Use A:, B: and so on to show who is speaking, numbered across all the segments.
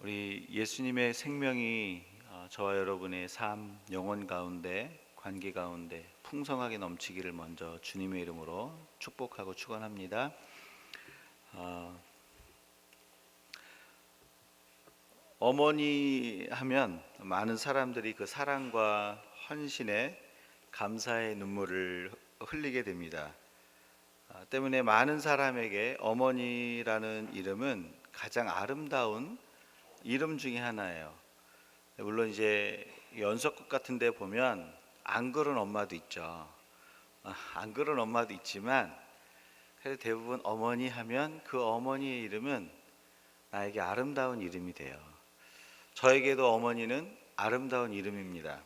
A: 우리 예수님의 생명이 저와 여러분의 삶, 영혼 가운데, 관계 가운데 풍성하게 넘치기를 먼저 주님의 이름으로 축복하고 축원합니다. 어머니 하면 많은 사람들이 그 사랑과 헌신에 감사의 눈물을 흘리게 됩니다. 때문에 많은 사람에게 어머니라는 이름은 가장 아름다운 이름 중에 하나예요. 물론 이제 연속극 같은 데 보면 안 그런 엄마도 있죠. 안 그런 엄마도 있지만 그래도 대부분 어머니 하면 그 어머니의 이름은 나에게 아름다운 이름이 돼요. 저에게도 어머니는 아름다운 이름입니다.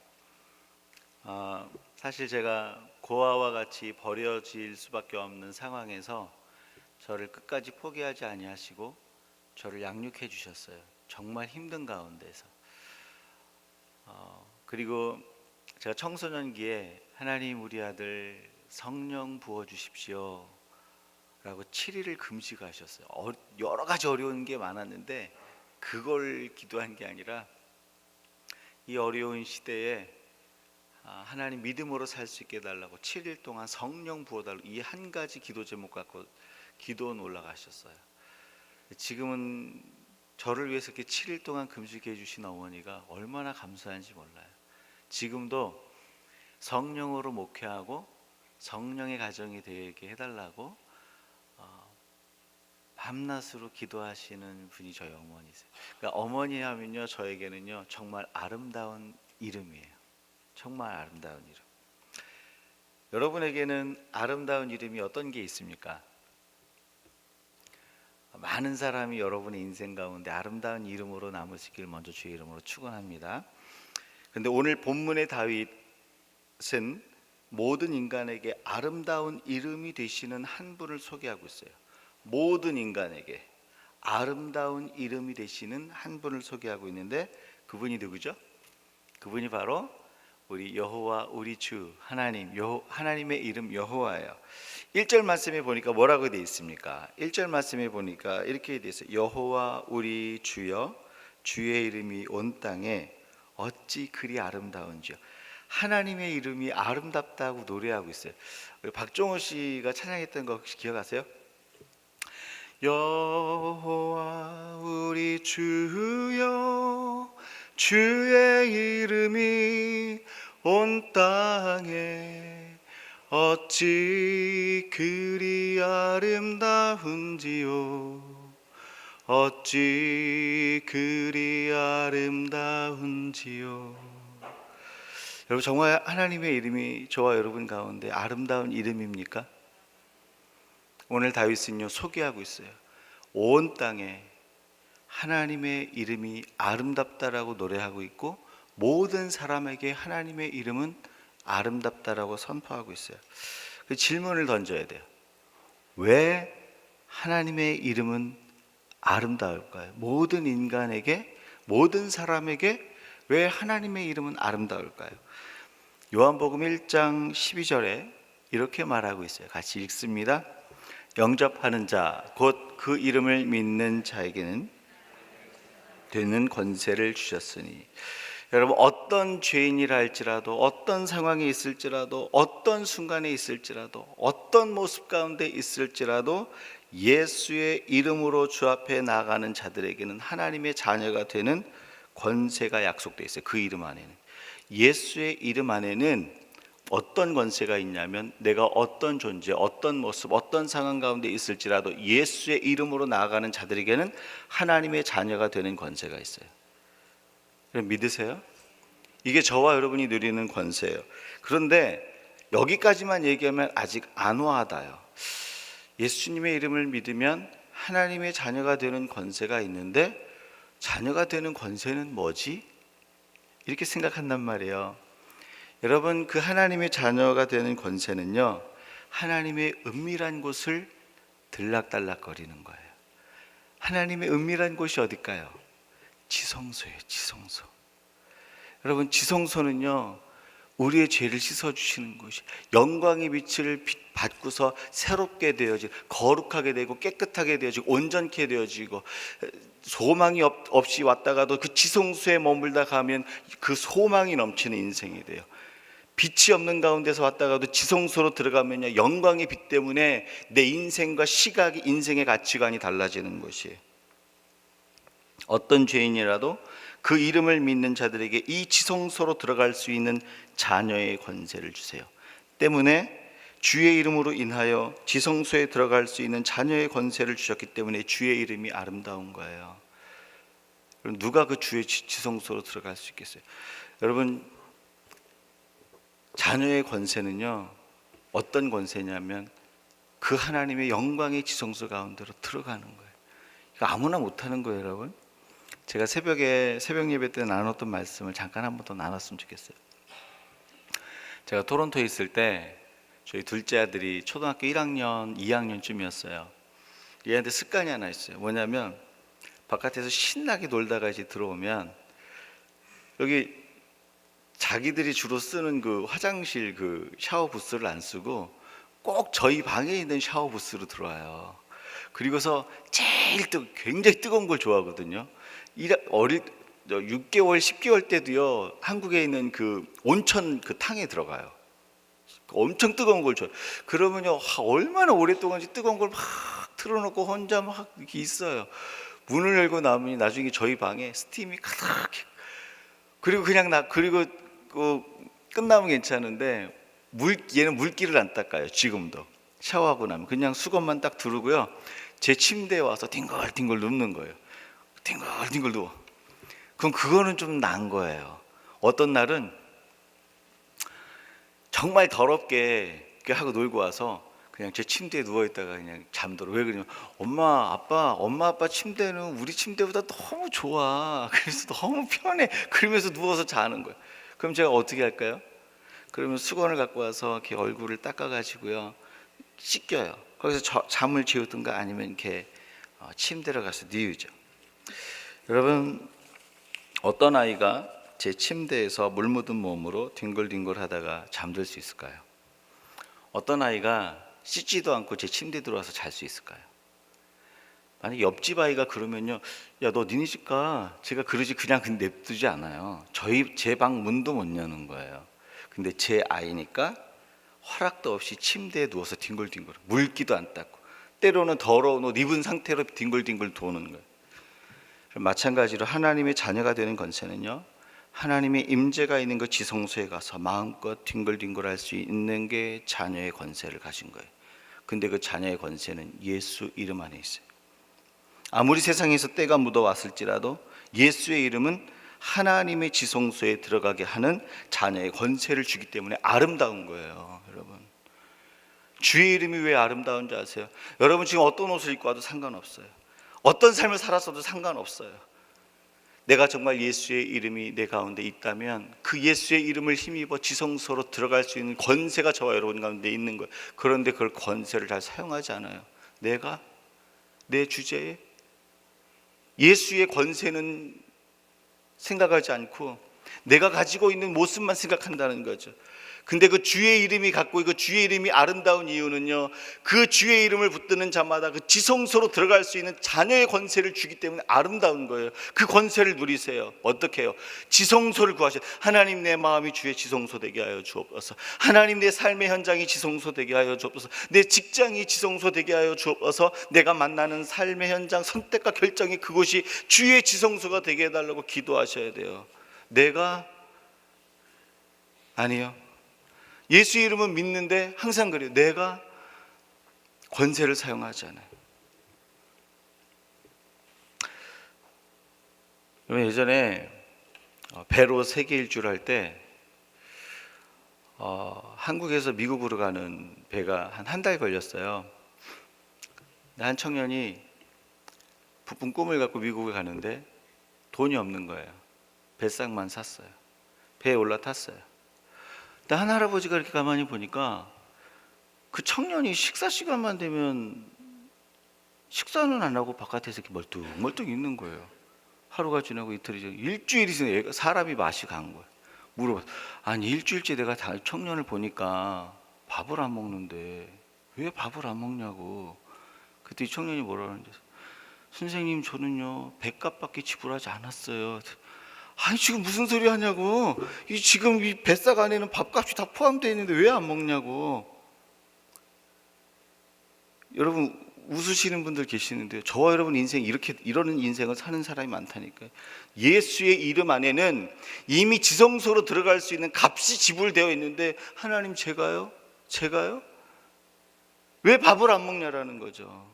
A: 사실 제가 고아와 같이 버려질 수밖에 없는 상황에서 저를 끝까지 포기하지 아니하시고 저를 양육해 주셨어요. 정말 힘든 가운데서. 그리고 제가 청소년기에 하나님 우리 아들 성령 부어 주십시오 라고 7일을 금식하셨어요. 여러 가지 어려운 게 많았는데 그걸 기도한 게 아니라 이 어려운 시대에 하나님 믿음으로 살 수 있게 해달라고 7일 동안 성령 부어달라고 이 한 가지 기도 제목 갖고 기도원 올라가셨어요. 지금은 저를 위해서 이렇게 7일 동안 금식해 주신 어머니가 얼마나 감사한지 몰라요. 지금도 성령으로 목회하고 성령의 가정이 되게 해달라고 밤낮으로 기도하시는 분이 저희 어머니세요. 그러니까 어머니 하면요, 저에게는요 정말 아름다운 이름이에요. 정말 아름다운 이름. 여러분에게는 아름다운 이름이 어떤 게 있습니까? 많은 사람이 여러분의 인생 가운데 아름다운 이름으로 남으시길 먼저 주의 이름으로 축원합니다. 그런데 오늘 본문의 다윗은 모든 인간에게 아름다운 이름이 되시는 한 분을 소개하고 있어요. 모든 인간에게 아름다운 이름이 되시는 한 분을 소개하고 있는데 그분이 누구죠? 그분이 바로 우리 여호와 우리 주 하나님, 하나님의 이름 여호와예요. 1절 말씀에 보니까 뭐라고 되어 있습니까? 1절 말씀에 보니까 이렇게 되어 있어요. 여호와 우리 주여, 주의 이름이 온 땅에 어찌 그리 아름다운지요. 하나님의 이름이 아름답다고 노래하고 있어요. 우리 박종호 씨가 찬양했던 거 혹시 기억하세요? 여호와 우리 주여, 주의 이름이 온 땅에 어찌 그리 아름다운지요. 어찌 그리 아름다운지요. 여러분, 정말 하나님의 이름이 저와 여러분 가운데 아름다운 이름입니까? 오늘 다윗은요 소개하고 있어요. 온 땅에 하나님의 이름이 아름답다라고 노래하고 있고 모든 사람에게 하나님의 이름은 아름답다라고 선포하고 있어요. 그 질문을 던져야 돼요. 왜 하나님의 이름은 아름다울까요? 모든 인간에게, 모든 사람에게 왜 하나님의 이름은 아름다울까요? 요한복음 1장 12절에 이렇게 말하고 있어요. 같이 읽습니다. 영접하는 자, 곧 그 이름을 믿는 자에게는 되는 권세를 주셨으니. 여러분, 어떤 죄인이라 할지라도, 어떤 상황에 있을지라도, 어떤 순간에 있을지라도, 어떤 모습 가운데 있을지라도 예수의 이름으로 주 앞에 나아가는 자들에게는 하나님의 자녀가 되는 권세가 약속되어 있어요. 그 이름 안에는. 예수의 이름 안에는 어떤 권세가 있냐면 내가 어떤 존재, 어떤 모습, 어떤 상황 가운데 있을지라도 예수의 이름으로 나아가는 자들에게는 하나님의 자녀가 되는 권세가 있어요. 믿으세요? 이게 저와 여러분이 누리는 권세예요. 그런데 여기까지만 얘기하면 아직 안 와닿아요. 예수님의 이름을 믿으면 하나님의 자녀가 되는 권세가 있는데 자녀가 되는 권세는 뭐지? 이렇게 생각한단 말이에요. 여러분, 그 하나님의 자녀가 되는 권세는요 하나님의 은밀한 곳을 들락달락거리는 거예요. 하나님의 은밀한 곳이 어딜까요? 지성소예요. 지성소. 여러분, 지성소는요 우리의 죄를 씻어주시는 곳이, 영광의 빛을 받고서 새롭게 되어지고 거룩하게 되고 깨끗하게 되어지고 온전케 되어지고 소망이 없이 왔다가도 그 지성소에 머물다 가면 그 소망이 넘치는 인생이 돼요. 빛이 없는 가운데서 왔다가도 지성소로 들어가면요, 영광의 빛 때문에 내 인생과 시각이, 인생의 가치관이 달라지는 것이에요. 어떤 죄인이라도 그 이름을 믿는 자들에게 이 지성소로 들어갈 수 있는 자녀의 권세를 주세요. 때문에 주의 이름으로 인하여 지성소에 들어갈 수 있는 자녀의 권세를 주셨기 때문에 주의 이름이 아름다운 거예요. 그럼 누가 그 주의 지성소로 들어갈 수 있겠어요? 여러분, 자녀의 권세는요, 어떤 권세냐면 그 하나님의 영광의 지성소 가운데로 들어가는 거예요. 이거 아무나 못하는 거예요, 여러분. 제가 새벽 예배 때 나눴던 말씀을 잠깐 한 번 더 나눴으면 좋겠어요. 제가 토론토에 있을 때 저희 둘째 아들이 초등학교 1학년, 2학년쯤이었어요. 얘한테 습관이 하나 있어요. 뭐냐면 바깥에서 신나게 놀다가 이제 들어오면 여기 자기들이 주로 쓰는 그 화장실 그 샤워 부스를 안 쓰고 꼭 저희 방에 있는 샤워 부스로 들어와요. 그리고서 굉장히 뜨거운 걸 좋아하거든요. 6개월, 10개월 때도요, 한국에 있는 그 온천 그 탕에 들어가요. 엄청 뜨거운 걸 좋아해요. 그러면요, 얼마나 오랫동안 뜨거운 걸 막 틀어놓고 혼자 막 이렇게 있어요. 문을 열고 나면 나중에 저희 방에 스팀이 가득해. 그리고 그리고 끝나면 괜찮은데 얘는 물기를 안 닦아요. 지금도 샤워하고 나면 그냥 수건만 딱 두르고요, 제 침대에 와서 뒹굴뒹굴 눕는 거예요. 뒹굴뒹굴 누워. 그럼 그거는 좀 난 거예요. 어떤 날은 정말 더럽게 하고 놀고 와서 그냥 제 침대에 누워 있다가 그냥 잠들어. 왜 그러냐면 엄마 아빠 침대는 우리 침대보다 너무 좋아. 그래서 너무 편해. 그러면서 누워서 자는 거예요. 그럼 제가 어떻게 할까요? 그러면 수건을 갖고 와서 이렇게 얼굴을 닦아가지고요, 씻겨요. 거기서 잠을 재우든가 아니면 이렇게 침대로 가서 뉘우죠. 여러분, 어떤 아이가 제 침대에서 물 묻은 몸으로 뒹굴뒹굴 하다가 잠들 수 있을까요? 어떤 아이가 씻지도 않고 제 침대에 들어와서 잘 수 있을까요? 만약 옆집 아이가 그러면요, 야, 너 니네 집 가. 제가 그러지 그냥 냅두지 않아요. 제 방 문도 못 여는 거예요. 근데 제 아이니까 허락도 없이 침대에 누워서 뒹굴뒹굴, 물기도 안 닦고, 때로는 더러운 옷 입은 상태로 뒹굴뒹굴 도는 거예요. 마찬가지로 하나님의 자녀가 되는 권세는요, 하나님의 임재가 있는 그 지성소에 가서 마음껏 뒹굴뒹굴 할 수 있는 게 자녀의 권세를 가진 거예요. 근데 그 자녀의 권세는 예수 이름 안에 있어요. 아무리 세상에서 때가 묻어왔을지라도 예수의 이름은 하나님의 지성소에 들어가게 하는 자녀의 권세를 주기 때문에 아름다운 거예요. 여러분, 주의 이름이 왜 아름다운지 아세요? 여러분, 지금 어떤 옷을 입고 와도 상관없어요. 어떤 삶을 살았어도 상관없어요. 내가 정말 예수의 이름이 내 가운데 있다면 그 예수의 이름을 힘입어 지성소로 들어갈 수 있는 권세가 저와 여러분 가운데 있는 거예요. 그런데 그걸 권세를 잘 사용하지 않아요. 내가 내 주제에 예수의 권세는 생각하지 않고 내가 가지고 있는 모습만 생각한다는 거죠. 근데 그 주의 이름이 갖고 있고 주의 이름이 아름다운 이유는요, 그 주의 이름을 붙드는 자마다 그 지성소로 들어갈 수 있는 자녀의 권세를 주기 때문에 아름다운 거예요. 그 권세를 누리세요. 어떻게 해요? 지성소를 구하셔. 하나님, 내 마음이 주의 지성소 되게 하여 주옵소서. 하나님, 내 삶의 현장이 지성소 되게 하여 주옵소서. 내 직장이 지성소 되게 하여 주옵소서. 내가 만나는 삶의 현장, 선택과 결정이 그곳이 주의 지성소가 되게 해달라고 기도하셔야 돼요. 아니요. 예수 이름은 믿는데 항상 그래요. 내가 권세를 사용하지 않아요. 예전에 배로 세계 일주를 할 때 한국에서 미국으로 가는 배가 한 달 걸렸어요. 한 청년이 부푼 꿈을 갖고 미국에 가는데 돈이 없는 거예요. 배상만 샀어요. 배에 올라탔어요. 한 할아버지가 이렇게 가만히 보니까 그 청년이 식사 시간만 되면 식사는 안 하고 바깥에서 이렇게 멀뚱멀뚱 있는 거예요. 하루가 지나고 이틀이 지나고 일주일이 지나고 사람이 맛이 간 거예요. 물어봤어요. 아니, 일주일째 내가 청년을 보니까 밥을 안 먹는데 왜 밥을 안 먹냐고. 그때 이 청년이 뭐라 그러는지, 선생님 저는요 뱃값밖에 지불하지 않았어요. 아니 지금 무슨 소리 하냐고. 지금 이 뱃삭 안에는 밥값이 다 포함되어 있는데 왜 안 먹냐고. 여러분 웃으시는 분들 계시는데요, 저와 여러분 인생 이러는 인생을 사는 사람이 많다니까요. 예수의 이름 안에는 이미 지성소로 들어갈 수 있는 값이 지불되어 있는데 하나님 제가요? 왜 밥을 안 먹냐라는 거죠.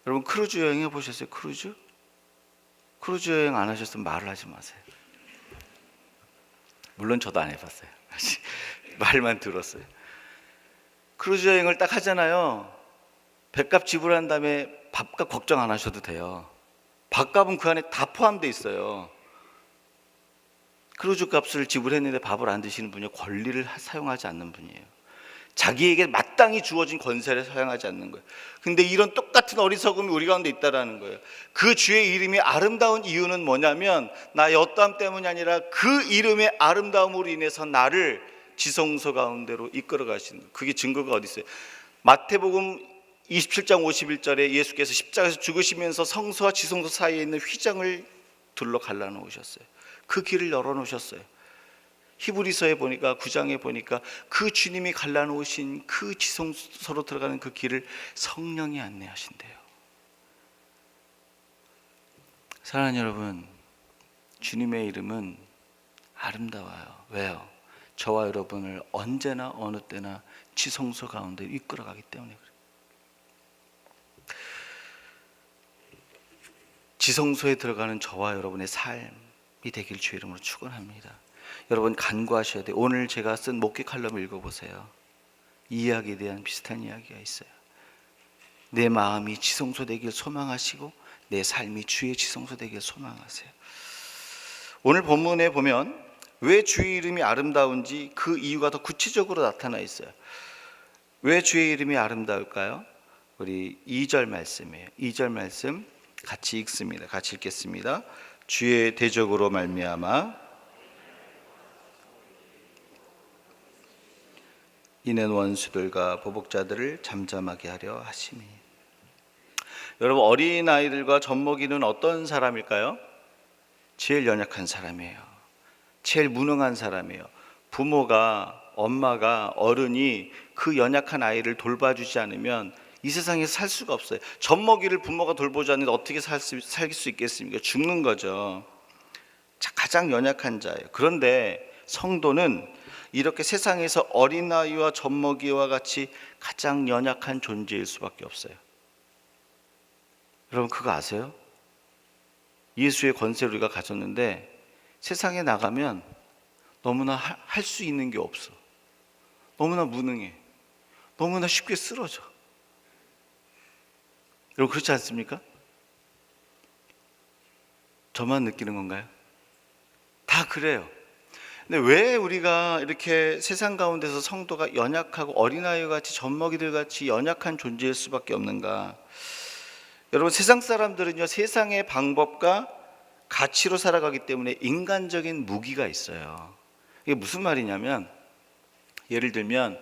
A: 여러분 크루즈 여행 해보셨어요? 크루즈 여행 안 하셨으면 말을 하지 마세요. 물론 저도 안 해봤어요. 말만 들었어요. 크루즈 여행을 딱 하잖아요. 배값 지불한 다음에 밥값 걱정 안 하셔도 돼요. 밥값은 그 안에 다 포함되어 있어요. 크루즈 값을 지불했는데 밥을 안 드시는 분이 권리를 사용하지 않는 분이에요. 자기에게 마땅히 주어진 권세를 사용하지 않는 거예요. 근데 이런 똑같은 어리석음이 우리 가운데 있다라는 거예요. 그 주의 이름이 아름다운 이유는 뭐냐면 나의 어떠함 때문이 아니라 그 이름의 아름다움으로 인해서 나를 지성소 가운데로 이끌어 가시는 거예요. 그게 증거가 어디 있어요? 마태복음 27장 51절에 예수께서 십자가에서 죽으시면서 성소와 지성소 사이에 있는 휘장을 둘러 갈라놓으셨어요. 그 길을 열어놓으셨어요. 히브리서에 보니까 9장에 보니까 그 주님이 갈라놓으신 그 지성소로 들어가는 그 길을 성령이 안내하신대요. 사랑하는 여러분, 주님의 이름은 아름다워요. 왜요? 저와 여러분을 언제나 어느 때나 지성소 가운데 이끌어가기 때문에 그래요. 지성소에 들어가는 저와 여러분의 삶이 되길 주의 이름으로 축원합니다. 여러분 간구하셔야 돼요. 오늘 제가 쓴 목회 칼럼을 읽어보세요. 이 이야기에 대한 비슷한 이야기가 있어요. 내 마음이 지성소 되길 소망하시고 내 삶이 주의 지성소 되길 소망하세요. 오늘 본문에 보면 왜 주의 이름이 아름다운지 그 이유가 더 구체적으로 나타나 있어요. 왜 주의 이름이 아름다울까요? 우리 2절 말씀이에요. 2절 말씀 같이 읽습니다. 같이 읽겠습니다. 주의 대적으로 말미암아 이는 원수들과 보복자들을 잠잠하게 하려 하심이. 여러분 어린아이들과 젖먹이는 어떤 사람일까요? 제일 연약한 사람이에요. 제일 무능한 사람이에요. 부모가, 엄마가, 어른이 그 연약한 아이를 돌봐주지 않으면 이 세상에 살 수가 없어요. 젖먹이를 부모가 돌보지 않는데 어떻게 살 수 있겠습니까? 죽는 거죠. 가장 연약한 자예요. 그런데 성도는 이렇게 세상에서 어린아이와 젖먹이와 같이 가장 연약한 존재일 수밖에 없어요. 여러분 그거 아세요? 예수의 권세를 우리가 가졌는데 세상에 나가면 너무나 할 수 있는 게 없어. 너무나 무능해. 너무나 쉽게 쓰러져. 여러분 그렇지 않습니까? 저만 느끼는 건가요? 다 그래요. 근데 왜 우리가 이렇게 세상 가운데서 성도가 연약하고 어린아이 같이 젖먹이들 같이 연약한 존재일 수밖에 없는가? 여러분 세상 사람들은요 세상의 방법과 가치로 살아가기 때문에 인간적인 무기가 있어요. 이게 무슨 말이냐면 예를 들면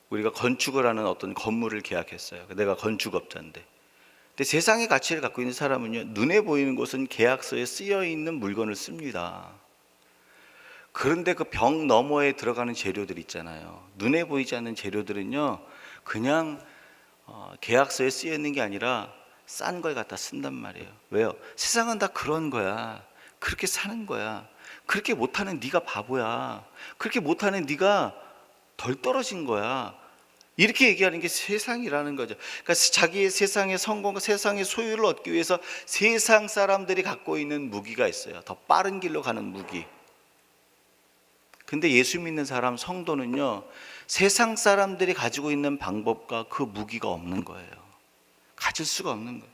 A: 우리가 건축을 하는 어떤 건물을 계약했어요. 내가 건축업자인데 근데 세상의 가치를 갖고 있는 사람은요 눈에 보이는 곳은 계약서에 쓰여 있는 물건을 씁니다. 그런데 그 벽 너머에 들어가는 재료들 있잖아요. 눈에 보이지 않는 재료들은요 그냥 계약서에 쓰여 있는 게 아니라 싼 걸 갖다 쓴단 말이에요. 왜요? 세상은 다 그런 거야. 그렇게 사는 거야. 그렇게 못하는 네가 바보야. 그렇게 못하는 네가 덜 떨어진 거야. 이렇게 얘기하는 게 세상이라는 거죠. 그러니까 자기의 세상의 성공과 세상의 소유를 얻기 위해서 세상 사람들이 갖고 있는 무기가 있어요. 더 빠른 길로 가는 무기. 근데 예수 믿는 사람 성도는요 세상 사람들이 가지고 있는 방법과 그 무기가 없는 거예요. 가질 수가 없는 거예요.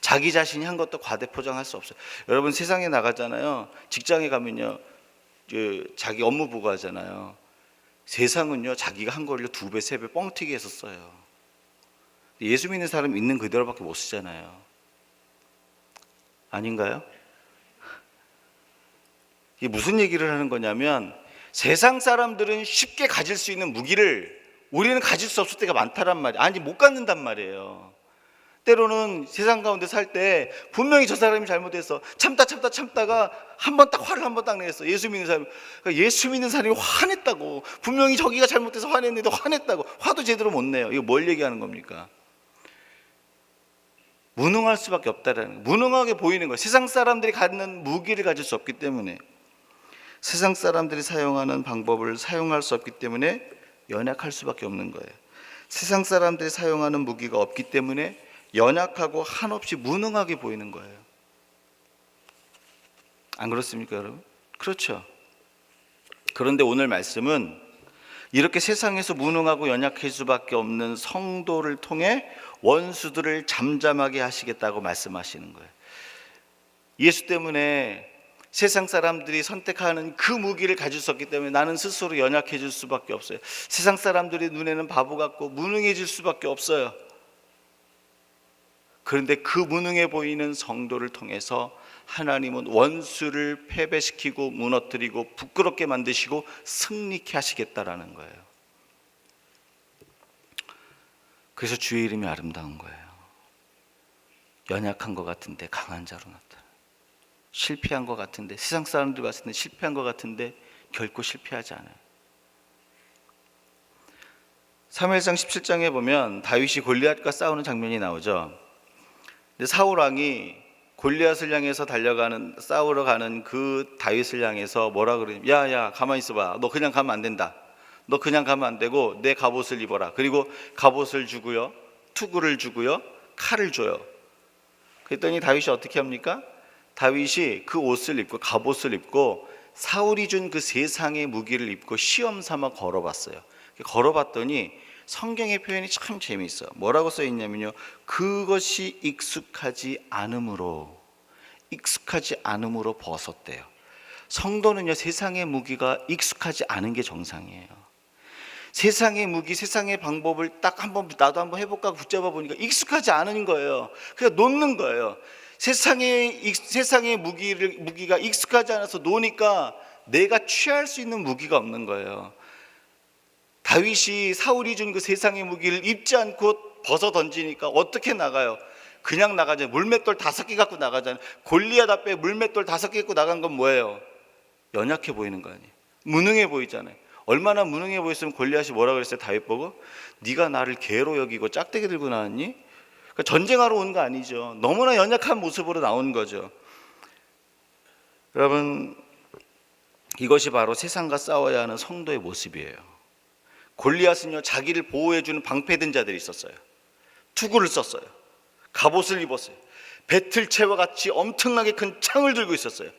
A: 자기 자신이 한 것도 과대포장할 수 없어요. 여러분 세상에 나가잖아요. 직장에 가면요 자기 업무 보고하잖아요. 세상은요 자기가 한 거를 2배 3배 뻥튀기 해서 써요. 예수 믿는 사람 있는 그대로밖에 못 쓰잖아요. 아닌가요? 이게 무슨 얘기를 하는 거냐면 세상 사람들은 쉽게 가질 수 있는 무기를 우리는 가질 수 없을 때가 많다란 말이에요. 아니, 못 갖는단 말이에요. 때로는 세상 가운데 살 때 분명히 저 사람이 잘못해서 참다가 한 번 딱 화를 한 번 딱 내겠어. 예수 믿는 사람이, 그러니까 예수 믿는 사람이 화냈다고, 분명히 저기가 잘못해서 화냈는데 화냈다고 화도 제대로 못 내요. 이거 뭘 얘기하는 겁니까? 무능할 수밖에 없다라는 거예요. 무능하게 보이는 거예요. 세상 사람들이 갖는 무기를 가질 수 없기 때문에, 세상 사람들이 사용하는 방법을 사용할 수 없기 때문에 연약할 수밖에 없는 거예요. 세상 사람들이 사용하는 무기가 없기 때문에 연약하고 한없이 무능하게 보이는 거예요. 안 그렇습니까, 여러분? 그렇죠. 그런데 오늘 말씀은 이렇게 세상에서 무능하고 연약할 수밖에 없는 성도를 통해 원수들을 잠잠하게 하시겠다고 말씀하시는 거예요. 예수 때문에 세상 사람들이 선택하는 그 무기를 가질 수 없기 때문에 나는 스스로 연약해질 수밖에 없어요. 세상 사람들의 눈에는 바보 같고 무능해질 수밖에 없어요. 그런데 그 무능해 보이는 성도를 통해서 하나님은 원수를 패배시키고 무너뜨리고 부끄럽게 만드시고 승리케 하시겠다라는 거예요. 그래서 주의 이름이 아름다운 거예요. 연약한 것 같은데 강한 자로 나타나, 실패한 것 같은데, 세상 사람들 봤을 때 실패한 것 같은데 결코 실패하지 않아요. 사무엘상 17장에 보면 다윗이 골리앗과 싸우는 장면이 나오죠. 근데 사울 왕이 골리앗을 향해서 싸우러 가는 그 다윗을 향해서 뭐라 그러냐면, 야 가만히 있어봐. 너 그냥 가면 안 된다. 너 그냥 가면 안 되고 내 갑옷을 입어라. 그리고 갑옷을 주고요, 투구를 주고요, 칼을 줘요. 그랬더니 다윗이 어떻게 합니까? 다윗이 그 옷을 입고 갑옷을 입고 사울이 준 그 세상의 무기를 입고 시험 삼아 걸어봤어요. 걸어봤더니 성경의 표현이 참 재미있어요. 뭐라고 써 있냐면요, 그것이 익숙하지 않음으로 벗었대요. 성도는요, 세상의 무기가 익숙하지 않은 게 정상이에요. 세상의 무기, 세상의 방법을 나도 한번 해볼까 붙잡아 보니까 익숙하지 않은 거예요. 그냥 놓는 거예요. 세상의 무기가 익숙하지 않아서 노니까 내가 취할 수 있는 무기가 없는 거예요. 다윗이 사울이 준 그 세상의 무기를 입지 않고 벗어 던지니까 어떻게 나가요? 그냥 나가잖아요. 물맷돌 5개 갖고 나가잖아요. 골리앗 앞에 물맷돌 5개 갖고 나간 건 뭐예요? 연약해 보이는 거 아니에요? 무능해 보이잖아요. 얼마나 무능해 보였으면 골리앗이 뭐라 그랬어요? 다윗 보고, 네가 나를 개로 여기고 짝대기 들고 나왔니? 그러니까 전쟁하러 온 거 아니죠. 너무나 연약한 모습으로 나온 거죠. 여러분, 이것이 바로 세상과 싸워야 하는 성도의 모습이에요. 골리앗은요, 자기를 보호해주는 방패든 자들이 있었어요. 투구를 썼어요. 갑옷을 입었어요. 배틀채와 같이 엄청나게 큰 창을 들고 있었어요.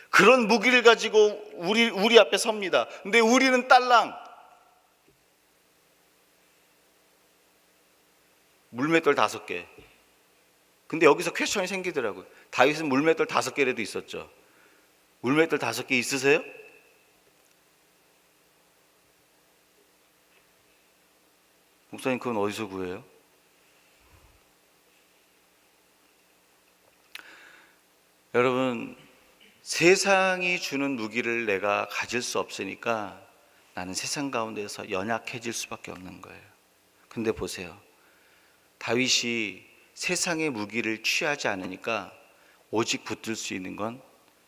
A: 그런 무기를 가지고 우리 앞에 섭니다. 근데 우리는 딸랑 물맷돌 5개. 근데 여기서 퀘스천이 생기더라고요. 다윗은 물맷돌 5개라도 있었죠. 물맷돌 5개 있으세요? 목사님, 그건 어디서 구해요? 여러분, 세상이 주는 무기를 내가 가질 수 없으니까 나는 세상 가운데서 연약해질 수밖에 없는 거예요. 근데 보세요, 다윗이 세상의 무기를 취하지 않으니까 오직 붙들 수 있는 건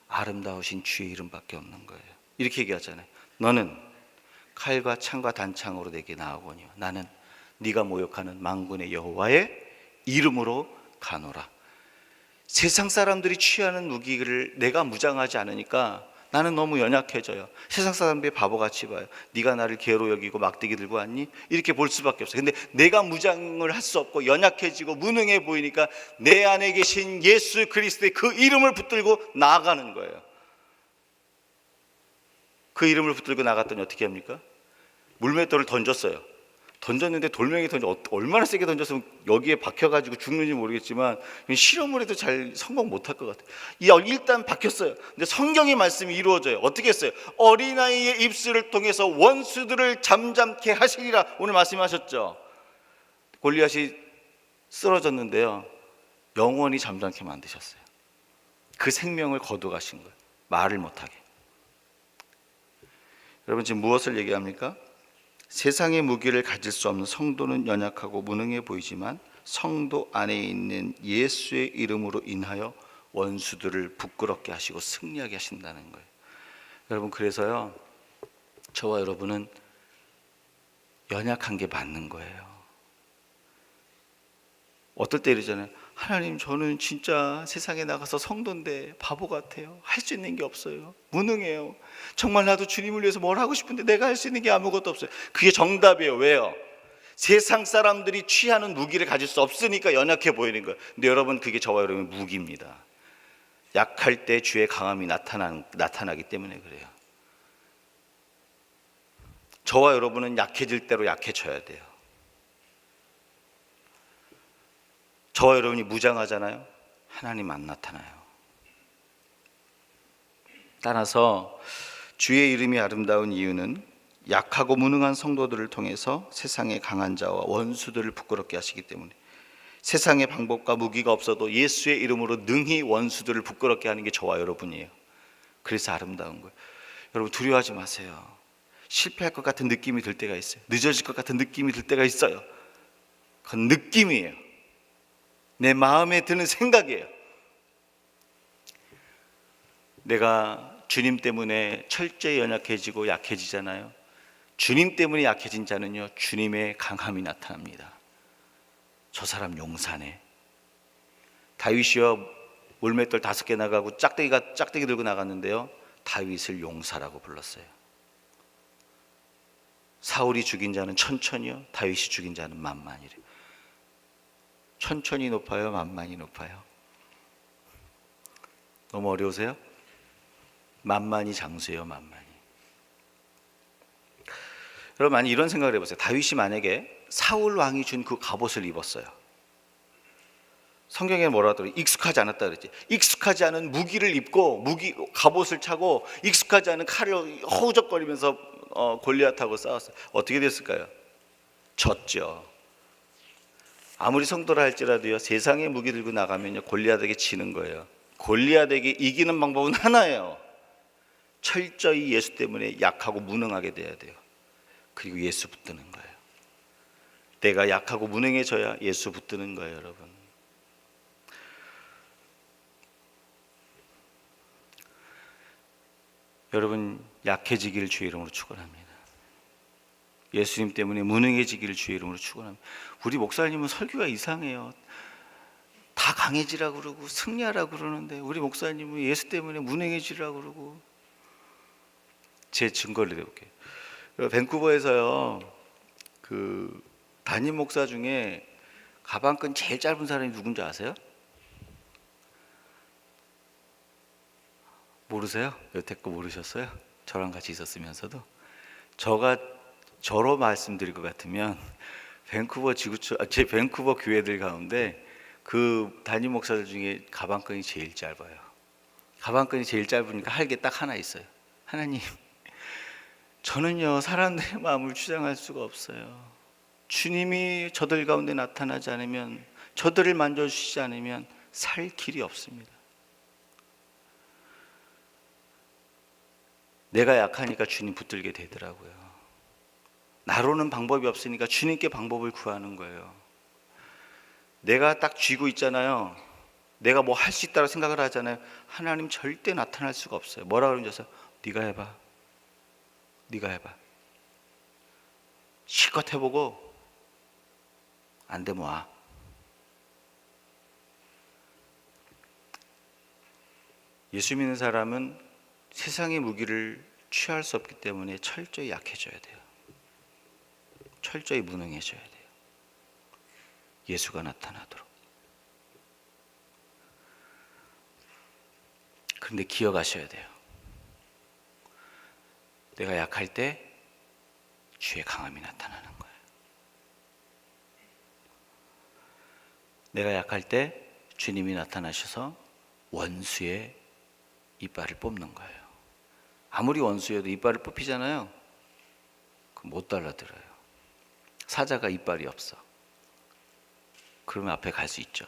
A: 아름다우신 주의 이름밖에 없는 거예요. 이렇게 얘기하잖아요. 너는 칼과 창과 단창으로 내게 나아오거니와 나는 네가 모욕하는 만군의 여호와의 이름으로 가노라. 세상 사람들이 취하는 무기를 내가 무장하지 않으니까 나는 너무 연약해져요. 세상 사람들이 바보같이 봐요. 네가 나를 개로 여기고 막대기 들고 왔니? 이렇게 볼 수밖에 없어요. 근데 내가 무장을 할 수 없고 연약해지고 무능해 보이니까 내 안에 계신 예수 그리스도의 그 이름을 붙들고 나아가는 거예요. 그 이름을 붙들고 나갔더니 어떻게 합니까? 물맷돌을 던졌어요. 던졌는데 돌멩이 얼마나 세게 던졌으면 여기에 박혀가지고 죽는지 모르겠지만 실험을 해도 잘 성공 못할 것 같아요. 일단 박혔어요. 근데 성경의 말씀이 이루어져요. 어떻게 했어요? 어린아이의 입술을 통해서 원수들을 잠잠케 하시리라 오늘 말씀하셨죠. 골리앗이 쓰러졌는데요, 영원히 잠잠케 만드셨어요. 그 생명을 거둬가신 거예요. 말을 못하게. 여러분, 지금 무엇을 얘기합니까? 세상의 무기를 가질 수 없는 성도는 연약하고 무능해 보이지만 성도 안에 있는 예수의 이름으로 인하여 원수들을 부끄럽게 하시고 승리하게 하신다는 거예요. 여러분, 그래서요, 저와 여러분은 연약한 게 맞는 거예요. 어떨 때 이러잖아요. 하나님, 저는 진짜 세상에 나가서 성도인데 바보 같아요. 할 수 있는 게 없어요. 무능해요. 정말 나도 주님을 위해서 뭘 하고 싶은데 내가 할 수 있는 게 아무것도 없어요. 그게 정답이에요. 왜요? 세상 사람들이 취하는 무기를 가질 수 없으니까 연약해 보이는 거예요. 근데 여러분, 그게 저와 여러분의 무기입니다. 약할 때 주의 강함이 나타나기 때문에 그래요. 저와 여러분은 약해질 대로 약해져야 돼요. 저와 여러분이 무장하잖아요. 하나님 안 나타나요. 따라서 주의 이름이 아름다운 이유는 약하고 무능한 성도들을 통해서 세상의 강한 자와 원수들을 부끄럽게 하시기 때문에, 세상의 방법과 무기가 없어도 예수의 이름으로 능히 원수들을 부끄럽게 하는 게 저와 여러분이에요. 그래서 아름다운 거예요. 여러분, 두려워하지 마세요. 실패할 것 같은 느낌이 들 때가 있어요. 늦어질 것 같은 느낌이 들 때가 있어요. 그건 느낌이에요. 내 마음에 드는 생각이에요. 내가 주님 때문에 철저히 연약해지고 약해지잖아요. 주님 때문에 약해진 자는요, 주님의 강함이 나타납니다. 저 사람 용사네. 다윗이요, 물맷돌 5개 나가고 짝대기 들고 나갔는데요, 다윗을 용사라고 불렀어요. 사울이 죽인 자는 천천히요, 다윗이 죽인 자는 만만이래요. 천천히 높아요, 만만히 높아요? 너무 어려우세요? 만만히 장수예요, 만만히. 여러분, 만약 이런 생각을 해보세요. 다윗이 만약에 사울 왕이 준 그 갑옷을 입었어요. 성경에 뭐라 하더라고요? 익숙하지 않았다 그랬지. 익숙하지 않은 무기를 입고 갑옷을 차고 익숙하지 않은 칼을 허우적거리면서 골리앗하고 싸웠어요. 어떻게 됐을까요? 졌죠. 아무리 성도라 할지라도요, 세상의 무기 들고 나가면요, 골리앗에게 지는 거예요. 골리앗에게 이기는 방법은 하나예요. 철저히 예수 때문에 약하고 무능하게 돼야 돼요. 그리고 예수 붙드는 거예요. 내가 약하고 무능해져야 예수 붙드는 거예요, 여러분. 여러분, 약해지기를 주의 이름으로 축원합니다. 예수님 때문에 무능해지기를 주의 이름으로 축원합니다. 우리 목사님은 설교가 이상해요. 다 강해지라고 그러고 승리하라고 그러는데 우리 목사님은 예수 때문에 무능해지라고 그러고. 제 증거를 내볼게요. 밴쿠버에서요, 그 담임 목사 중에 가방끈 제일 짧은 사람이 누군지 아세요? 모르세요? 여태껏 모르셨어요? 저랑 같이 있었으면서도. 저로 말씀드릴 것 같으면 제 밴쿠버 교회들 가운데 그 담임 목사들 중에 가방끈이 제일 짧아요. 가방끈이 제일 짧으니까 할 게 딱 하나 있어요. 하나님, 저는요, 사람들의 마음을 주장할 수가 없어요. 주님이 저들 가운데 나타나지 않으면, 저들을 만져주시지 않으면 살 길이 없습니다. 내가 약하니까 주님 붙들게 되더라고요. 나로는 방법이 없으니까 주님께 방법을 구하는 거예요. 내가 딱 쥐고 있잖아요. 내가 뭐 할 수 있다고 생각을 하잖아요. 하나님 절대 나타날 수가 없어요. 뭐라 그러면서 네가 해봐. 네가 해봐. 실컷 해보고 안 되면 와. 예수 믿는 사람은 세상의 무기를 취할 수 없기 때문에 철저히 약해져야 돼요. 철저히 무능해져야 돼요. 예수가 나타나도록. 그런데 기억하셔야 돼요. 내가 약할 때 주의 강함이 나타나는 거예요. 내가 약할 때 주님이 나타나셔서 원수의 이빨을 뽑는 거예요. 아무리 원수여도 이빨을 뽑히잖아요. 그럼 못 달라들어요. 사자가 이빨이 없어. 그러면 앞에 갈 수 있죠.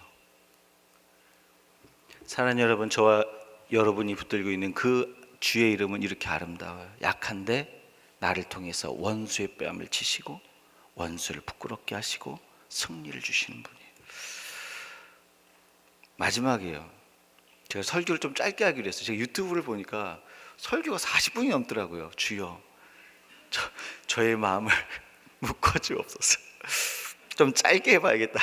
A: 사랑하는 여러분, 저와 여러분이 붙들고 있는 그 주의 이름은 이렇게 아름다워요. 약한데 나를 통해서 원수의 뺨을 치시고 원수를 부끄럽게 하시고 승리를 주시는 분이에요. 마지막이에요. 제가 설교를 좀 짧게 하기로 했어요. 제가 유튜브를 보니까 설교가 40분이 넘더라고요. 주여 저의 마음을 묶어주옵소서. 좀 짧게 해봐야겠다.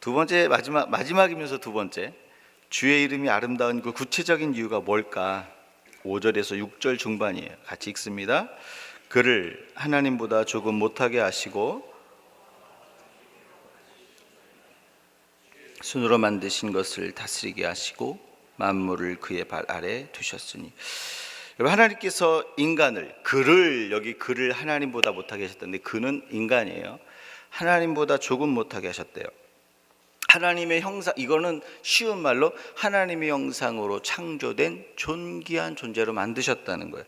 A: 두 번째, 마지막이면서 두 번째, 주의 이름이 아름다운 그 구체적인 이유가 뭘까? 5절에서 6절 중반이에요. 같이 읽습니다. 그를 하나님보다 조금 못하게 하시고 손으로 만드신 것을 다스리게 하시고 만물을 그의 발 아래 두셨으니. 여러분, 하나님께서 인간을, 여기 그를 하나님보다 못하게 하셨던데, 그는 인간이에요. 하나님보다 조금 못하게 하셨대요. 하나님의 형상, 이거는 쉬운 말로 하나님의 형상으로 창조된 존귀한 존재로 만드셨다는 거예요.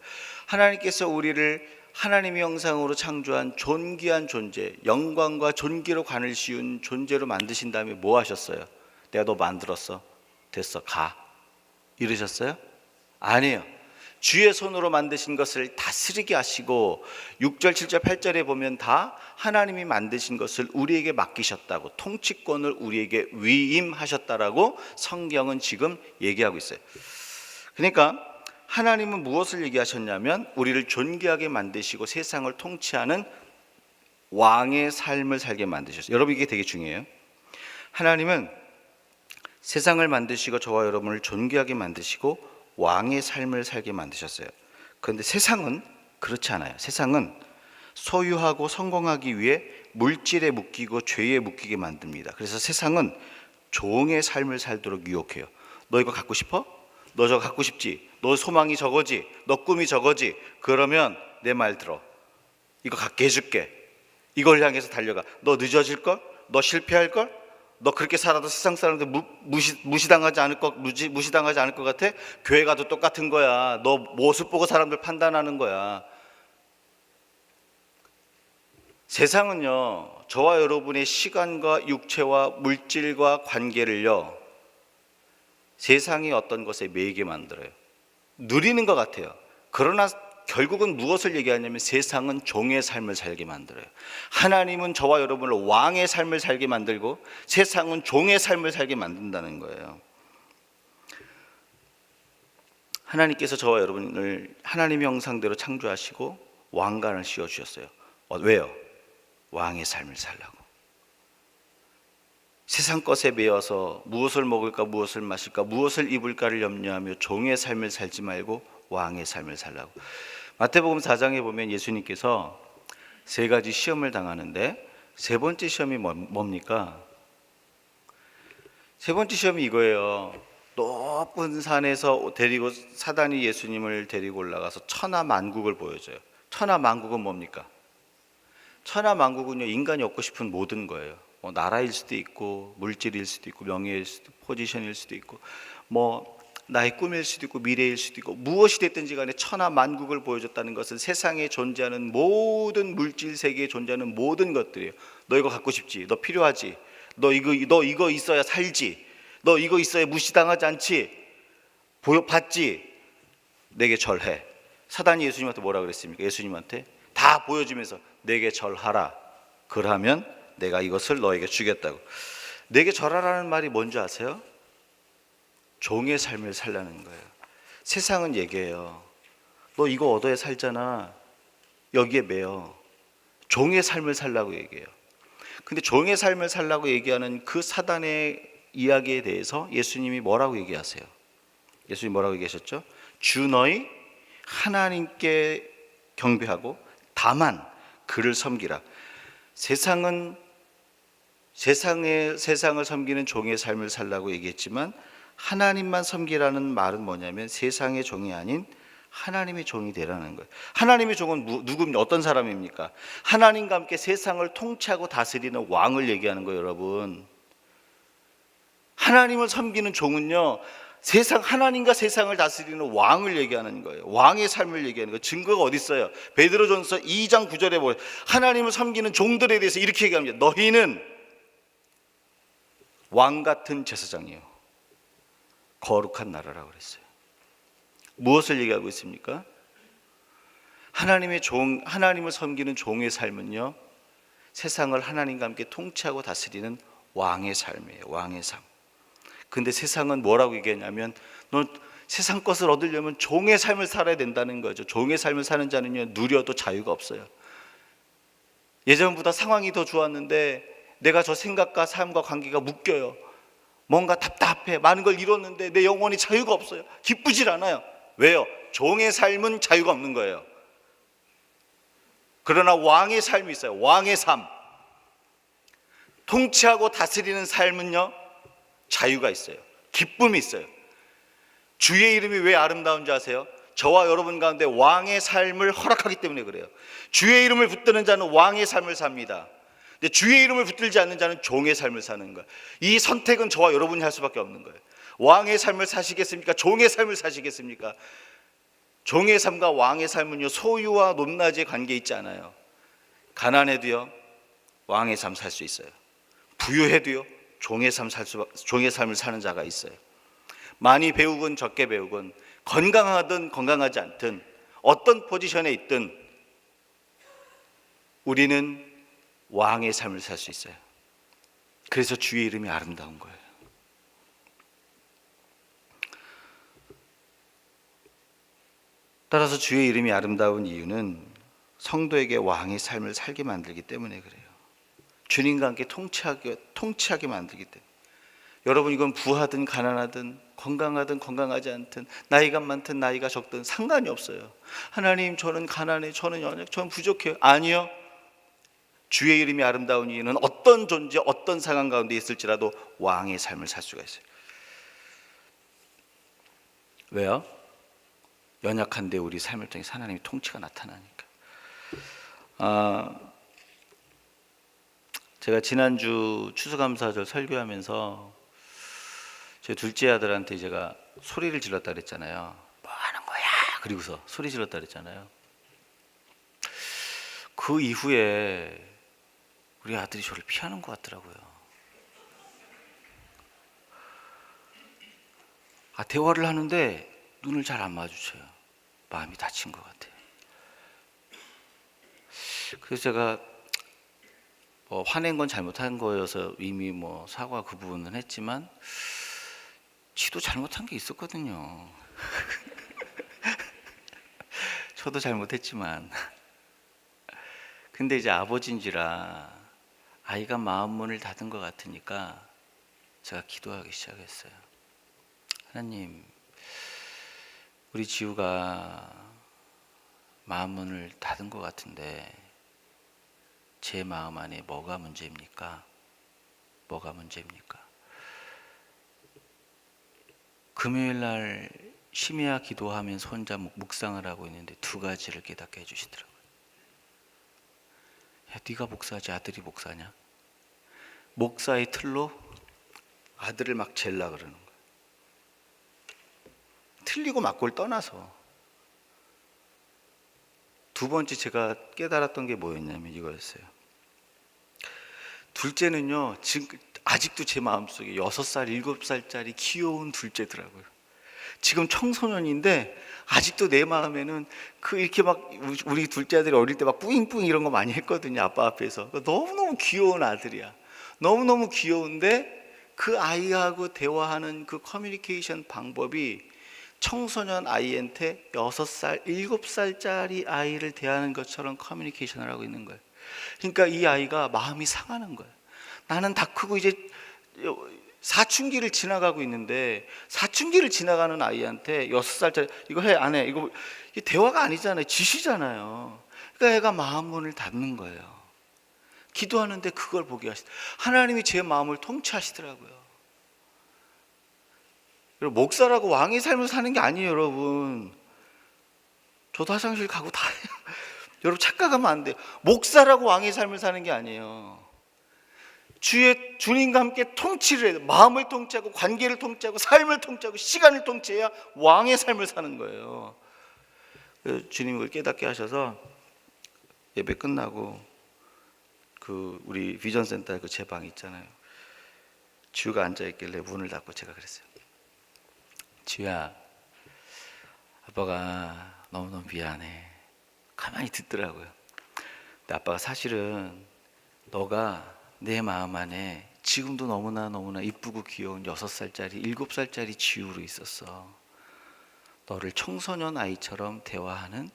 A: 하나님께서 우리를 하나님의 형상으로 창조한 존귀한 존재, 영광과 존귀로 관을 씌운 존재로 만드신 다음에 뭐 하셨어요? 내가 너 만들었어, 됐어, 가, 이러셨어요? 아니에요. 주의 손으로 만드신 것을 다스리게 하시고, 6절, 7절, 8절에 보면 다 하나님이 만드신 것을 우리에게 맡기셨다고, 통치권을 우리에게 위임하셨다라고 성경은 지금 얘기하고 있어요. 그러니까 하나님은 무엇을 얘기하셨냐면, 우리를 존귀하게 만드시고 세상을 통치하는 왕의 삶을 살게 만드셨어요. 여러분, 이게 되게 중요해요. 하나님은 세상을 만드시고 저와 여러분을 존귀하게 만드시고 왕의 삶을 살게 만드셨어요. 그런데 세상은 그렇지 않아요. 세상은 소유하고 성공하기 위해 물질에 묶이고 죄에 묶이게 만듭니다. 그래서 세상은 종의 삶을 살도록 유혹해요. 너 이거 갖고 싶어? 너 저거 갖고 싶지? 너 소망이 저거지? 너 꿈이 저거지? 그러면 내 말 들어. 이거 갖게 해줄게. 이걸 향해서 달려가. 너 늦어질걸? 너 실패할걸? 너 그렇게 살아도 세상 사람들 무시당하지 않을 것 같아? 교회 가도 똑같은 거야. 너 모습 보고 사람들 판단하는 거야. 세상은요, 저와 여러분의 시간과 육체와 물질과 관계를요, 세상이 어떤 것에 매이게 만들어요. 누리는 것 같아요. 그러나 결국은 무엇을 얘기하냐면, 세상은 종의 삶을 살게 만들어요. 하나님은 저와 여러분을 왕의 삶을 살게 만들고 세상은 종의 삶을 살게 만든다는 거예요. 하나님께서 저와 여러분을 하나님의 형상대로 창조하시고 왕관을 씌워주셨어요. 왜요? 왕의 삶을 살라고. 세상 것에 매여서 무엇을 먹을까, 무엇을 마실까, 무엇을 입을까를 염려하며 종의 삶을 살지 말고 왕의 삶을 살라고. 마태복음 4장에 보면 예수님께서 세 가지 시험을 당하는데, 세 번째 시험이 뭡니까? 세 번째 시험이 이거예요. 높은 산에서 사단이 예수님을 데리고 올라가서 천하만국을 보여줘요. 천하만국은 뭡니까? 천하만국은요, 인간이 얻고 싶은 모든 거예요. 나라일 수도 있고, 물질일 수도 있고, 명예일 수도 있고, 포지션일 수도 있고, 나의 꿈일 수도 있고, 미래일 수도 있고, 무엇이 됐든지 간에 천하만국을 보여줬다는 것은 세상에 존재하는 모든 물질 세계에 존재하는 모든 것들이에요. 너 이거 갖고 싶지? 너 필요하지? 너 이거 있어야 살지? 너 이거 있어야 무시당하지 않지? 받지? 내게 절해. 사단이 예수님한테 뭐라 그랬습니까? 예수님한테 다 보여주면서 내게 절하라. 그러면 내가 이것을 너에게 주겠다고. 내게 절하라는 말이 뭔지 아세요? 종의 삶을 살라는 거예요. 세상은 얘기해요. 너 이거 얻어야 살잖아. 여기에 매여. 종의 삶을 살라고 얘기해요. 근데 종의 삶을 살라고 얘기하는 그 사단의 이야기에 대해서 예수님이 뭐라고 얘기하세요? 예수님이 뭐라고 얘기하셨죠? 주 너희 하나님께 경배하고 다만 그를 섬기라. 세상을 섬기는 종의 삶을 살라고 얘기했지만, 하나님만 섬기라는 말은 뭐냐면 세상의 종이 아닌 하나님의 종이 되라는 거예요. 하나님의 종은 누굽니까? 어떤 사람입니까? 하나님과 함께 세상을 통치하고 다스리는 왕을 얘기하는 거예요, 여러분. 하나님을 섬기는 종은요, 하나님과 세상을 다스리는 왕을 얘기하는 거예요. 왕의 삶을 얘기하는 거예요. 증거가 어디 있어요? 베드로전서 2장 9절에 보면 하나님을 섬기는 종들에 대해서 이렇게 얘기합니다. 너희는 왕 같은 제사장이요, 거룩한 나라라고 그랬어요. 무엇을 얘기하고 있습니까? 하나님을 섬기는 종의 삶은요, 세상을 하나님과 함께 통치하고 다스리는 왕의 삶이에요. 왕의 삶. 근데 세상은 뭐라고 얘기하냐면, 너 세상 것을 얻으려면 종의 삶을 살아야 된다는 거죠. 종의 삶을 사는 자는요, 누려도 자유가 없어요. 예전보다 상황이 더 좋았는데 내가 저 생각과 삶과 관계가 묶여요. 뭔가 답답해. 많은 걸 이뤘는데 내 영혼이 자유가 없어요. 기쁘질 않아요. 왜요? 종의 삶은 자유가 없는 거예요. 그러나 왕의 삶이 있어요. 왕의 삶. 통치하고 다스리는 삶은요, 자유가 있어요. 기쁨이 있어요. 주의 이름이 왜 아름다운지 아세요? 저와 여러분 가운데 왕의 삶을 허락하기 때문에 그래요. 주의 이름을 붙드는 자는 왕의 삶을 삽니다. 근데 주의 이름을 붙들지 않는 자는 종의 삶을 사는 거예요. 이 선택은 저와 여러분이 할 수밖에 없는 거예요. 왕의 삶을 사시겠습니까? 종의 삶을 사시겠습니까? 종의 삶과 왕의 삶은요, 소유와 높낮이의 관계 있지 않아요. 가난해도요, 왕의 삶 살 수 있어요. 부유해도요, 종의 삶을 사는 자가 있어요. 많이 배우건 적게 배우건, 건강하든 건강하지 않든, 어떤 포지션에 있든 우리는 왕의 삶을 살 수 있어요. 그래서 주의 이름이 아름다운 거예요. 따라서 주의 이름이 아름다운 이유는 성도에게 왕의 삶을 살게 만들기 때문에 그래요. 주님과 함께 통치하게 만들기 때문에. 여러분, 이건 부하든 가난하든 건강하든 건강하지 않든 나이가 많든 나이가 적든 상관이 없어요. 하나님, 저는 가난해, 저는 연약, 저는 부족해요. 아니요. 주의 이름이 아름다운 이유는 어떤 존재, 어떤 상황 가운데 있을지라도 왕의 삶을 살 수가 있어요. 왜요? 연약한데 우리 삶을 통해 하나님의 통치가 나타나니까. 제가 지난주 추수감사절 설교하면서 제 둘째 아들한테 제가 소리를 질렀다 그랬잖아요. 뭐 하는 거야? 그리고서 소리 질렀다 그랬잖아요. 그 이후에 우리 아들이 저를 피하는 것 같더라고요. 대화를 하는데 눈을 잘 안 마주쳐요. 마음이 다친 것 같아요. 그래서 제가 화낸 건 잘못한 거여서 이미 사과 그 부분은 했지만, 지도 잘못한 게 있었거든요. 저도 잘못했지만. 근데 이제 아버지인지라 아이가 마음 문을 닫은 것 같으니까 제가 기도하기 시작했어요. 하나님, 우리 지우가 마음 문을 닫은 것 같은데 제 마음 안에 뭐가 문제입니까? 뭐가 문제입니까? 금요일 날 심야 기도하면서 혼자 묵상을 하고 있는데 두 가지를 깨닫게 해주시더라고요. 야, 네가 목사지 아들이 목사냐? 목사의 틀로 아들을 막 젤라 그러는 거예요. 틀리고 맞고를 떠나서. 두 번째 제가 깨달았던 게 뭐였냐면 이거였어요. 둘째는요, 지금 아직도 제 마음속에 6살, 7살짜리 귀여운 둘째더라고요. 지금 청소년인데 아직도 내 마음에는 이렇게 막 우리 둘째 아들이 어릴 때 막 뿌잉뿌잉 이런 거 많이 했거든요. 아빠 앞에서. 너무너무 귀여운 아들이야. 너무너무 귀여운데 그 아이하고 대화하는 그 커뮤니케이션 방법이 청소년 아이한테 6살, 7살짜리 아이를 대하는 것처럼 커뮤니케이션을 하고 있는 거예요. 그러니까 이 아이가 마음이 상하는 거예요. 나는 다 크고 이제 사춘기를 지나가고 있는데, 사춘기를 지나가는 아이한테 6살짜리 이거 해 안 해? 이거 대화가 아니잖아요. 지시잖아요. 그러니까 애가 마음 문을 닫는 거예요. 기도하는데 그걸 보게 하나님이 제 마음을 통치하시더라고요. 여러분, 목사라고 왕의 삶을 사는 게 아니에요, 여러분. 저도 화장실 가고 다 해요. 여러분, 착각하면 안 돼요. 목사라고 왕의 삶을 사는 게 아니에요. 주님과 함께 통치를 해야 돼요. 마음을 통치하고 관계를 통치하고 삶을 통치하고 시간을 통치해야 왕의 삶을 사는 거예요. 주님이 그걸 깨닫게 하셔서 예배 끝나고 우리 비전센터에 제 방 있잖아요. 지우가 앉아있길래 문을 닫고 제가 그랬어요. 지우야, 아빠가 너무너무 미안해. 가만히 듣더라고요. 근데 아빠가 사실은 너가 내 마음 안에 지금도 너무나 이쁘고 귀여운 6살짜리, 7살짜리 지우로 있었어. 너를 청소년 아이처럼 대화하는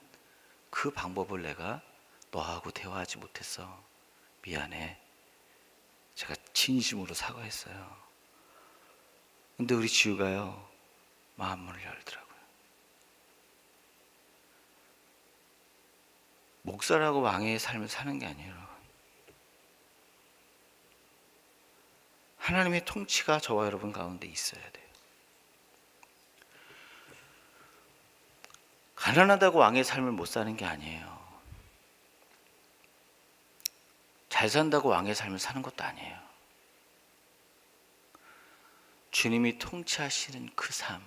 A: 그 방법을 내가 너하고 대화하지 못했어. 미안해. 제가 진심으로 사과했어요. 근데 우리 지우가요, 마음문을 열더라고요. 목사라고 왕의 삶을 사는 게 아니에요. 하나님의 통치가 저와 여러분 가운데 있어야 돼요. 가난하다고 왕의 삶을 못 사는 게 아니에요. 잘 산다고 왕의 삶을 사는 것도 아니에요. 주님이 통치하시는 그 삶,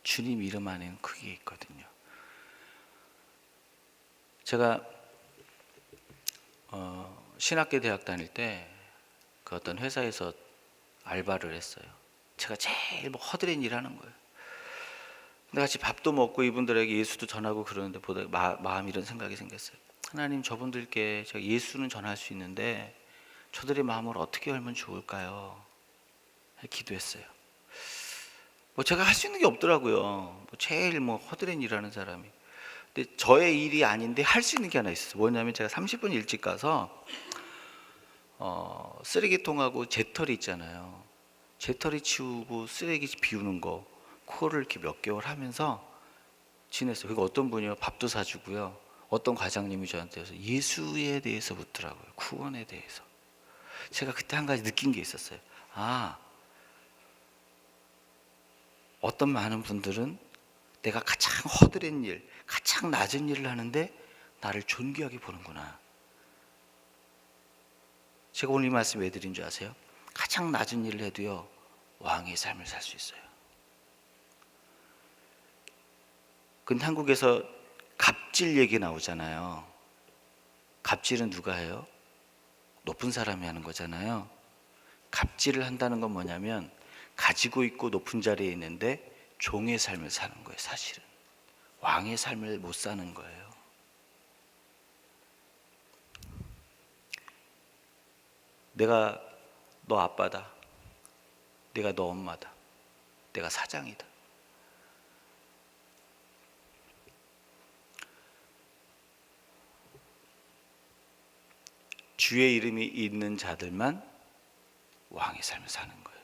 A: 주님 이름 안에는 그게 있거든요. 제가 신학교 대학 다닐 때 그 어떤 회사에서 알바를 했어요. 제가 제일 허드렛 일 하는 거예요. 근데 같이 밥도 먹고 이분들에게 예수도 전하고 그러는데 보다 마음이 이런 생각이 생겼어요. 하나님, 저분들께 제가 예수는 전할 수 있는데 저들의 마음을 어떻게 열면 좋을까요? 기도했어요. 제가 할 수 있는 게 없더라고요. 제일 허드렛 일하는 사람이. 근데 저의 일이 아닌데 할 수 있는 게 하나 있었어요. 뭐냐면 제가 30분 일찍 가서 쓰레기통하고 재떨이 있잖아요. 재떨이 치우고 쓰레기 비우는 거, 그거를 이렇게 몇 개월 하면서 지냈어요. 그리고 어떤 분이요, 밥도 사주고요. 어떤 과장님이 저한테 예수에 대해서 묻더라고요. 구원에 대해서. 제가 그때 한 가지 느낀 게 있었어요. 어떤 많은 분들은 내가 가장 허드렛 일, 가장 낮은 일을 하는데 나를 존귀하게 보는구나. 제가 오늘 이 말씀 왜 드린 줄 아세요? 가장 낮은 일을 해도요, 왕의 삶을 살 수 있어요. 근데 한국에서 갑질 얘기 나오잖아요. 갑질은 누가 해요? 높은 사람이 하는 거잖아요. 갑질을 한다는 건 뭐냐면 가지고 있고 높은 자리에 있는데 종의 삶을 사는 거예요. 사실은 왕의 삶을 못 사는 거예요. 내가 너 아빠다. 내가 너 엄마다. 내가 사장이다. 주의 이름이 있는 자들만 왕의 삶을 사는 거예요.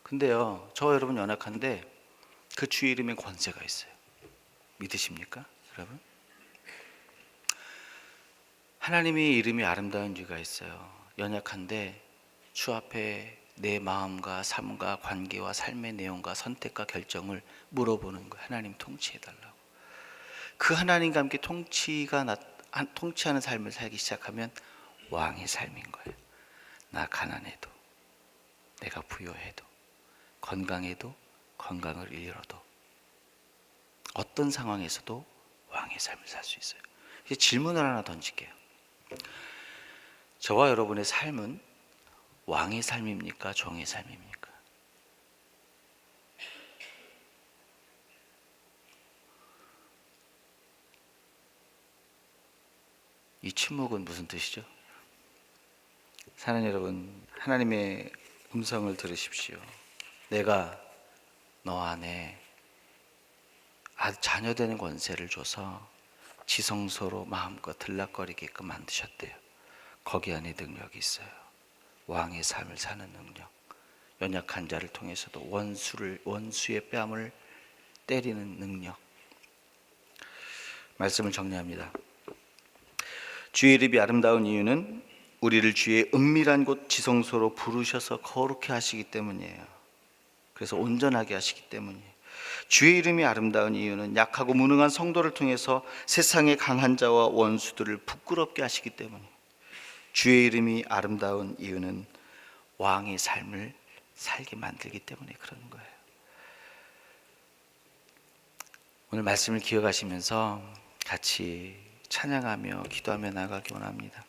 A: 근데요, 저와 여러분 연약한데 그 주의 이름에 권세가 있어요. 믿으십니까, 여러분? 하나님의 이름이 아름다운 이유가 있어요. 연약한데 주 앞에 내 마음과 삶과 관계와 삶의 내용과 선택과 결정을 물어보는 거예요. 하나님 통치해달라고. 그 하나님과 함께 통치하는 삶을 살기 시작하면 왕의 삶인 거예요. 나 가난해도, 내가 부여해도, 건강해도, 건강을 잃어도, 어떤 상황에서도 왕의 삶을 살 수 있어요. 이제 질문을 하나 던질게요. 저와 여러분의 삶은 왕의 삶입니까? 종의 삶입니까? 이 침묵은 무슨 뜻이죠? 사랑하는 여러분, 하나님의 음성을 들으십시오. 내가 너 안에 자녀되는 권세를 줘서 지성소로 마음껏 들락거리게끔 만드셨대요. 거기 안에 능력이 있어요. 왕의 삶을 사는 능력. 연약한 자를 통해서도 원수의 뺨을 때리는 능력. 말씀을 정리합니다. 주의 이름이 아름다운 이유는 우리를 주의 은밀한 곳 지성소로 부르셔서 거룩해 하시기 때문이에요. 그래서 온전하게 하시기 때문이에요. 주의 이름이 아름다운 이유는 약하고 무능한 성도를 통해서 세상의 강한 자와 원수들을 부끄럽게 하시기 때문이에요. 주의 이름이 아름다운 이유는 왕의 삶을 살게 만들기 때문에 그러는 거예요. 오늘 말씀을 기억하시면서 같이 찬양하며 기도하며 나가기 원합니다.